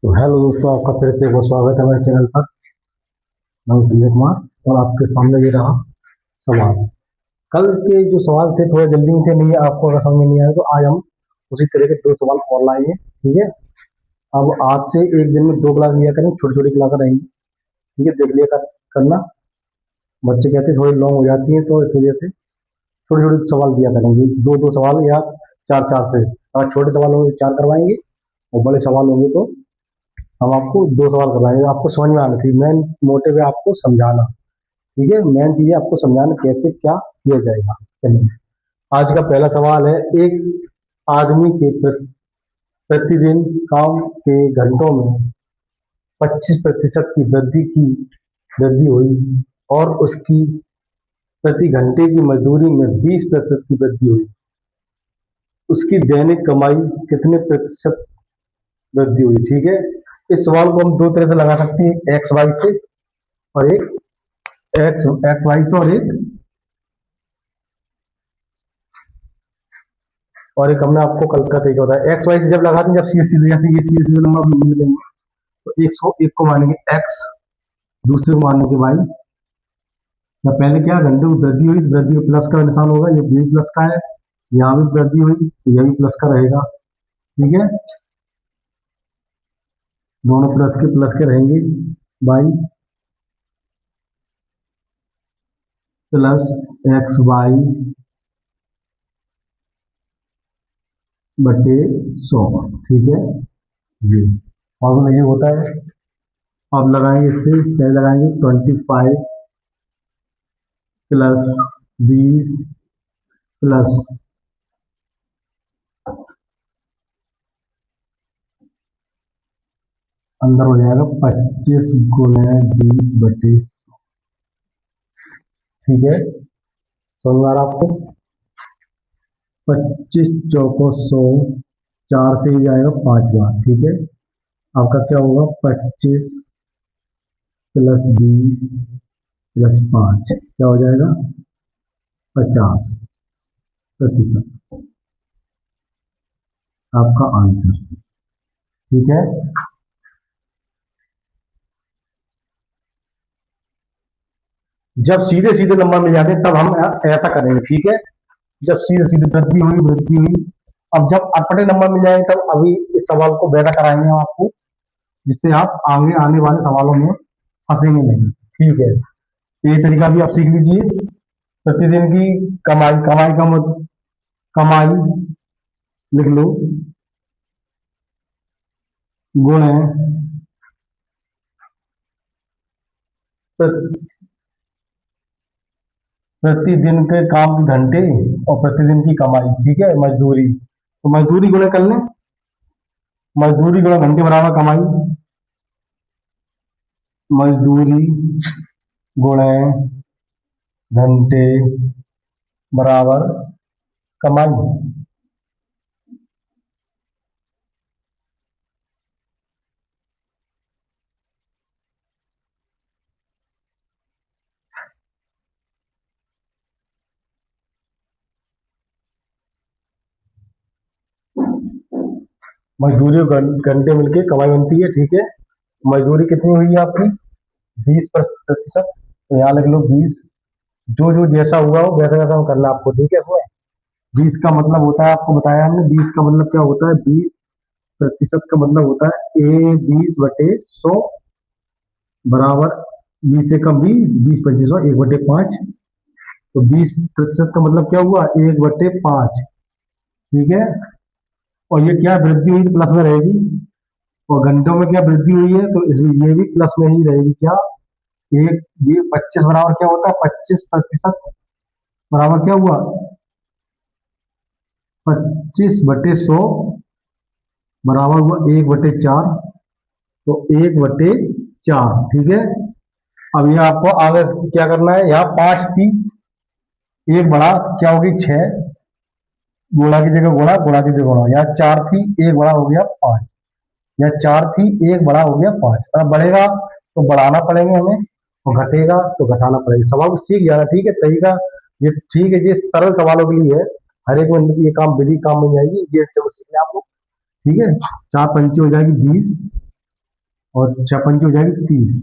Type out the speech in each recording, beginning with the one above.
तो हेलो दोस्तों, आपका फिर से बहुत स्वागत है मेरे चैनल पर। मैं हूं संजय कुमार और आपके सामने ये रहा सवाल। कल के जो सवाल थे थोड़े जल्दी में थे, नहीं आपको अगर समझ में नहीं आया तो आज हम उसी तरह के दो सवाल और लाएंगे। ठीक है। अब आज से एक दिन में दो क्लास लिया करें, छोटी छोटी क्लास रहेंगी। ठीक है, देख लिया करना। बच्चे कहते हैं थोड़ी लॉन्ग हो जाती है, तो इस वजह से छोटे छोटे सवाल दिया करेंगे, दो दो सवाल या चार चार से। अगर छोटे सवाल होंगे तो चार करवाएंगे और बड़े सवाल होंगे तो हम आपको दो सवाल करवाएंगे। आपको समझ में आना चाहिए, मेन मोटिव है आपको समझाना। ठीक है, मेन चीज है आपको समझाना कैसे क्या किया जाएगा। चलिए, आज का पहला सवाल है। एक आदमी के प्रतिदिन काम के घंटों में 25% की वृद्धि हुई और उसकी प्रति घंटे की मजदूरी में 20% की वृद्धि हुई। उसकी दैनिक कमाई कितने प्रतिशत वृद्धि हुई? ठीक है, इस सवाल को हम दो तरह से लगा सकते हैं, एक्स वाई से और एक एक्स एक्स वाई से और एक हमने आपको कल का तरीका बताया। एक्स वाई से जब लगाते हैं, जब सीधे सीधे जैसे ये सीधे सीधे नंबर मिलेंगे तो एक को मानेंगे एक्स, दूसरे को मानेंगे वाई। या पहले क्या घंटे में वृद्धि हुई, वृद्धि में प्लस का निशान होगा, ये भी प्लस का है। यहाँ भी वृद्धि हुई तो यह भी प्लस का रहेगा। ठीक है, दोनों प्लस के रहेंगे। वाई प्लस एक्स वाई बटे 100। ठीक है, ये फॉर्मूला ये होता है। अब लगाएंगे, इससे पहले लगाएंगे 25 प्लस 20 प्लस अंदर हो जाएगा 25 गुणे 20 बटे 100। ठीक है, समझ में आ रहा आपको? 25 चौको 100, चार से ही जाएगा 5 बार। ठीक है, आपका क्या होगा? 25 प्लस 20 प्लस 5 क्या हो जाएगा? 50% आपका आंसर। ठीक है, जब सीधे सीधे नंबर मिल जाते हैं तब हम ऐसा करेंगे। ठीक है, जब सीधे सीधे वृद्धि हुई। अब जब अटपटे नंबर मिल जाए तब अभी इस सवाल को वैसा कराएंगे हम आपको, जिससे आप आगे आने वाले सवालों में फंसेंगे नहीं। ठीक है, तो ये तरीका भी आप सीख लीजिए। प्रतिदिन की कमाई, कमाई लिख लो, गुण है प्रतिदिन के काम के घंटे और प्रतिदिन की कमाई। ठीक है, मजदूरी, तो मजदूरी गुणे कर लें। मजदूरी गुणा घंटे बराबर कमाई। मजदूरी गुणे घंटे बराबर कमाई। मजदूरी और घंटे मिलके कमाई बनती है। ठीक है, मजदूरी कितनी हुई है आपकी? 20%। तो यहाँ लिख लो 20। जो जो जैसा हुआ हो वैसा वैसा करना आपको। ठीक है, इसमें 20 का मतलब होता है, आपको बताया हमने, 20 का मतलब क्या होता है? 20% का मतलब होता है ए 20/100 बराबर 20 से कम 20, 20 25 1/5। तो 20% का मतलब क्या हुआ? 1/5। ठीक है, और ये क्या वृद्धि हुई? प्लस में रहेगी। और घंटों में क्या वृद्धि हुई है? तो इसमें ये भी प्लस में ही रहेगी। क्या एक ये 25 बराबर क्या होता है? 25% बराबर क्या हुआ? 25/100 बराबर हुआ 1/4। तो 1/4। ठीक है, अब ये आपको आगे क्या करना है? यहाँ 5 थी, एक बढ़ा तो क्या होगी? 6। गुणा की जगह गुणा, गुणा की जगह गुणा। यहाँ 4 थी, एक बड़ा हो गया 5। या 4 थी, एक बड़ा हो गया 5। अब बढ़ेगा तो बढ़ाना पड़ेंगे हमें, और घटेगा तो घटाना पड़ेगा। सवाल को सीख जाना। ठीक है, तरीका ये ठीक है, ये सरल सवालों के लिए है। हर एक में ये काम विधि काम में जाएगी, ये जब सीखना आपको। ठीक है, 4 पंची हो जाएगी 20, और 6 पंची हो जाएगी 30।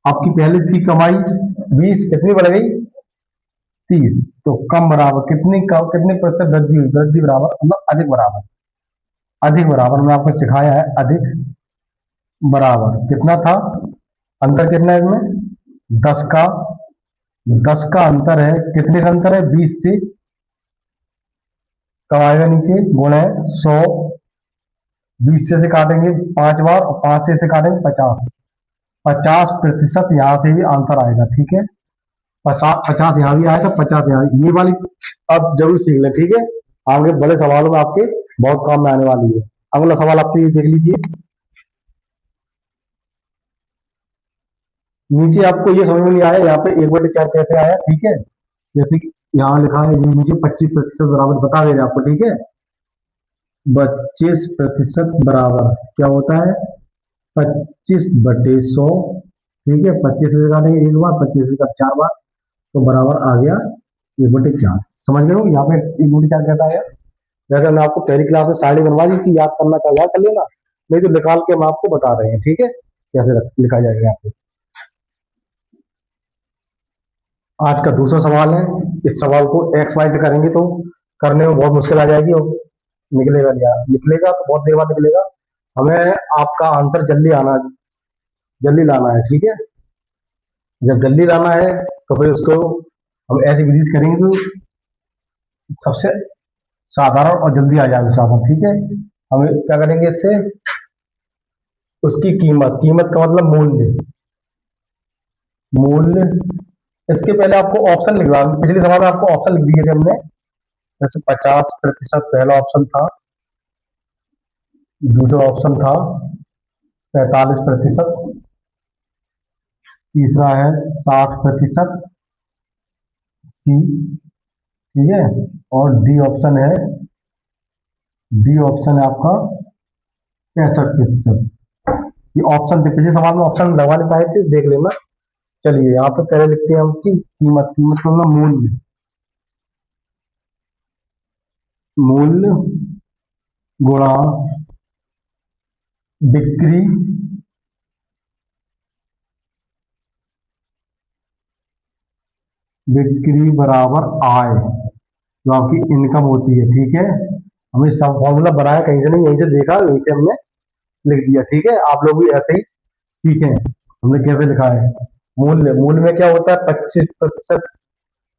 आपकी पहले थी कमाई 20, कितनी बढ़ गई 30। तो कम बराबर कितनी प्रतिशत वृद्धि हुई, वृद्धि बराबर मतलब अधिक बराबर, अधिक बराबर मैंने आपको सिखाया है, अधिक बराबर कितना था, अंतर कितना है इसमें 10 का, 10 का अंतर है, कितने से अंतर है 20 से, कब आएगा नीचे गुण है 100, 20 से काटेंगे 5 बार और 5 से काटेंगे 50, 50% यहाँ से भी अंतर आएगा, ठीक है। 50 यहाँ भी आएगा, 50 यहाँ, ये वाली आप जरूर सीख लें, ठीक है। आगे बड़े सवालों में आपके बहुत काम में आने वाली है। अगला सवाल आपके ये देख लीजिए, नीचे आपको ये समझ में नहीं आया यहाँ पे 1/4 कैसे आया, ठीक है। जैसे कि यहाँ लिखा है ये नीचे 25% बराबर बता दे रहे आपको, ठीक है। 25% बराबर क्या होता है 25/100, ठीक है। 25 से काटेंगे एक बार, 25 से काट 4 बार, तो बराबर आ गया 1/4। समझ गए हो, यहाँ पे 1/4 कहता है। जैसे मैं आपको पहली क्लास में सारणी बनवा दी थी, याद करना चाहिए, याद कर लेना, नहीं तो निकाल के हम आपको बता रहे हैं, ठीक है, कैसे लिखा जाएगा यहाँ पे। आज का दूसरा सवाल है, इस सवाल को एक्स वाई से करेंगे तो करने में बहुत मुश्किल आ जाएगी, और निकलेगा नहीं, निकलेगा तो बहुत देर बाद निकलेगा। हमें आपका आंसर जल्दी आना, जल्दी लाना है, ठीक है। जब जल्दी लाना है तो फिर उसको हम ऐसी विधि से करेंगे कि सबसे साधारण और जल्दी आ जाए साधन, ठीक है। हम क्या करेंगे इससे, उसकी कीमत, कीमत का मतलब मूल्य, मूल्य, इसके पहले आपको ऑप्शन लिखवा, पिछले सवाल में आपको ऑप्शन लिख दिए थे हमने, जैसे 50% पहला ऑप्शन था, दूसरा ऑप्शन था 45%, तीसरा है 60% सी, ठीक है। और डी ऑप्शन है, डी ऑप्शन है आपका 65%। ये ऑप्शन थे, पिछले सवाल में ऑप्शन लगवा नहीं पाए थे, देख लेना। चलिए यहाँ पे पहले लिखते हैं हम की कीमत, कीमत का मतलब मूल्य, मूल्य गुणा बिक्री बिक्री बराबर आय, जो आपकी इनकम होती है, ठीक है। हमें सब फॉर्मूला बनाया कहीं से नहीं, यहीं से देखा, यहीं से हमने लिख दिया, ठीक है। आप लोग भी ऐसे ही सीखें, हमने कैसे लिखा है। मूल्य, मूल्य में क्या होता है 25%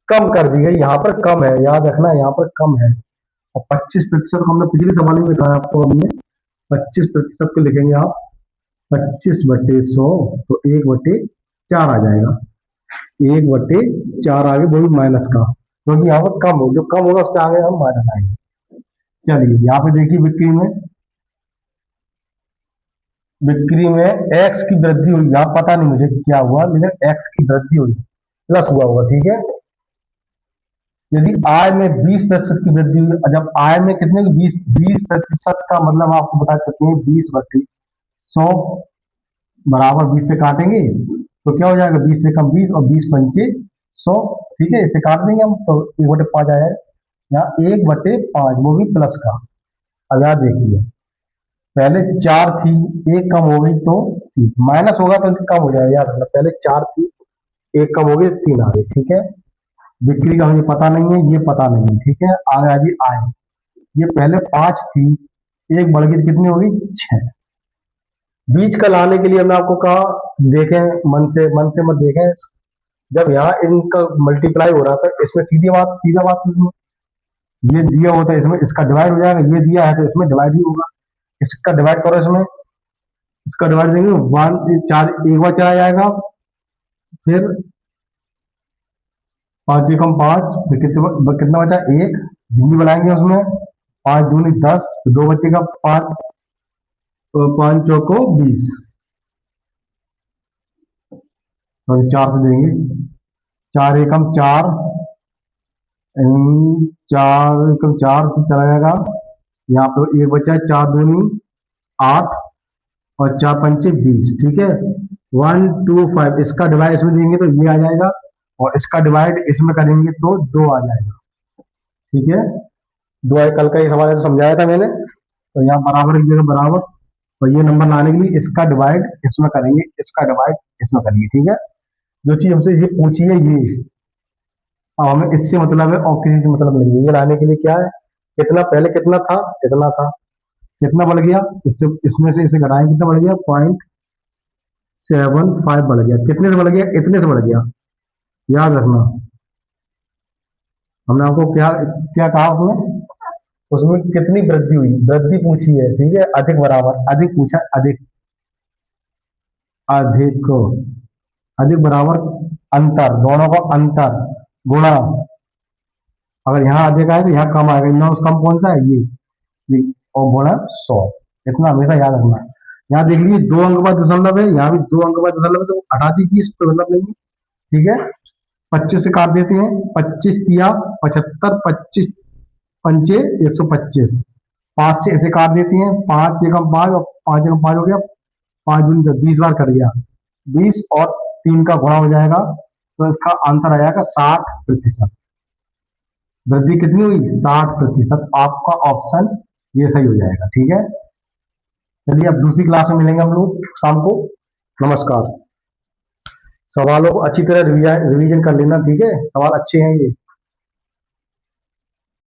कम कर दी गई, यहाँ पर कम है, याद रखना यहाँ पर कम है। और 25% को हमने पिछले सवाल में बताया आपको, हमने 25% को लिखेंगे आप 25/100, तो 1/4 आ जाएगा, 1/4 आगे वो भी माइनस का, क्योंकि यहाँ पर कम हो, जो कम होगा उसके आगे हम माइनस आएंगे। चलिए यहाँ पे देखिए, बिक्री में एक्स की वृद्धि हुई, यहाँ पता नहीं मुझे क्या हुआ, लेकिन एक्स की वृद्धि हुई, प्लस हुआ होगा, ठीक है। यदि आय में 20% की वृद्धि हुई, जब आय में कितने की 20% का मतलब आपको बता चुके हैं, 20/100 बराबर 20 से काटेंगे तो क्या हो जाएगा, 20 से कम 20 और 20×5 100, ठीक है। इसे काट देंगे हम तो 1/5 आएगा, यहाँ 1/5 वो भी प्लस का। अब यहाँ देखिए, पहले 4 थी, एक कम हो गई तो माइनस होगा तो कम हो जाएगा, याद रखना, पहले 4 थी, एक कम हो गई 3 आ गई, ठीक है। बिक्री का मुझे पता नहीं है, ये पता नहीं है, ठीक है। आगे आ जी आय, ये पहले 5 थी, एक बढ़ गई तो कितनी होगी 6। बीच का लाने के लिए हमने आपको कहा, देखें मन से मत देखें, जब यहाँ इनका मल्टीप्लाई हो रहा था, इसमें सीधा बात सीखो, ये दिया होता है इसमें इसका डिवाइड हो जाएगा, ये दिया है तो इसमें डिवाइड ही होगा, इसका डिवाइड करो, इसमें इसका डिवाइड देंगे 1/4, एक बार चला जाएगा, फिर 5 एकम 5, फिर कितना बचा 1, बिंदी बनाएंगे उसमें, 5 दूनी 10, 2 बचेगा 5, 5 चौको 20, तो 4 से देंगे, 4 एकम 4, 4 एकम 4 चला जाएगा, यहाँ पे एक बचा 4 दूनी 8 और 4 पंचे 20, ठीक है। 1 2 5, इसका डिवाइड इसमें देंगे तो ये आ जाएगा, और इसका डिवाइड इसमें करेंगे तो 2 आ जाएगा, ठीक है। 2 कल का ये सवाल ऐसे समझाया था मैंने, तो यहाँ बराबर की जगह बराबर और ये नंबर लाने के लिए इसका डिवाइड इसमें करेंगे, इसका डिवाइड इसमें करेंगे, ठीक है। जो चीज हमसे ये पूछी है ये, अब हमें इससे मतलब है और किसी से मतलब नहीं है। ये लाने के लिए क्या है, कितना पहले कितना था, कितना था, कितना बढ़ गया, इससे इसमें से इसे घटाएं, कितना बढ़ गया, 0.75 बढ़ गया। कितने से बढ़ गया, इतने से बढ़ गया, याद रखना। हमने आपको क्या क्या कहा उसमें, उसमें कितनी वृद्धि हुई, वृद्धि पूछी है, ठीक है। अधिक बराबर, अधिक पूछा, अधिक, अधिक, अधिक बराबर अंतर, दोनों का अंतर गुणा, अगर यहाँ अधिक आए तो यहाँ कम आएगा, इनमें से कम कौन सा है, ये और गुणा 100। इतना हमेशा याद रखना। यहाँ देख लीजिए 2 अंक बाद दशमलव है, यहाँ भी 2 अंक बाद दशमलव है, तो हटा दीजिए, इस पर मतलब नहीं है, ठीक है। 25 से काट देते हैं, 25 तिया 75, 25 पंचे 125, 5 से इसे काट देते हैं, 5 एकम 5 और 5 एकम 5 हो गया, 5 दूनी 10, 20 बार कर गया, 20 और 3 का गुणा हो जाएगा, तो इसका आंसर आ जाएगा 60%। वृद्धि कितनी हुई, 60%। आपका ऑप्शन ये सही हो जाएगा, ठीक है। चलिए अब दूसरी क्लास में मिलेंगे हम लोग शाम को। नमस्कार। सवालों को अच्छी तरह रिवीजन कर लेना, ठीक है, सवाल अच्छे हैं ये।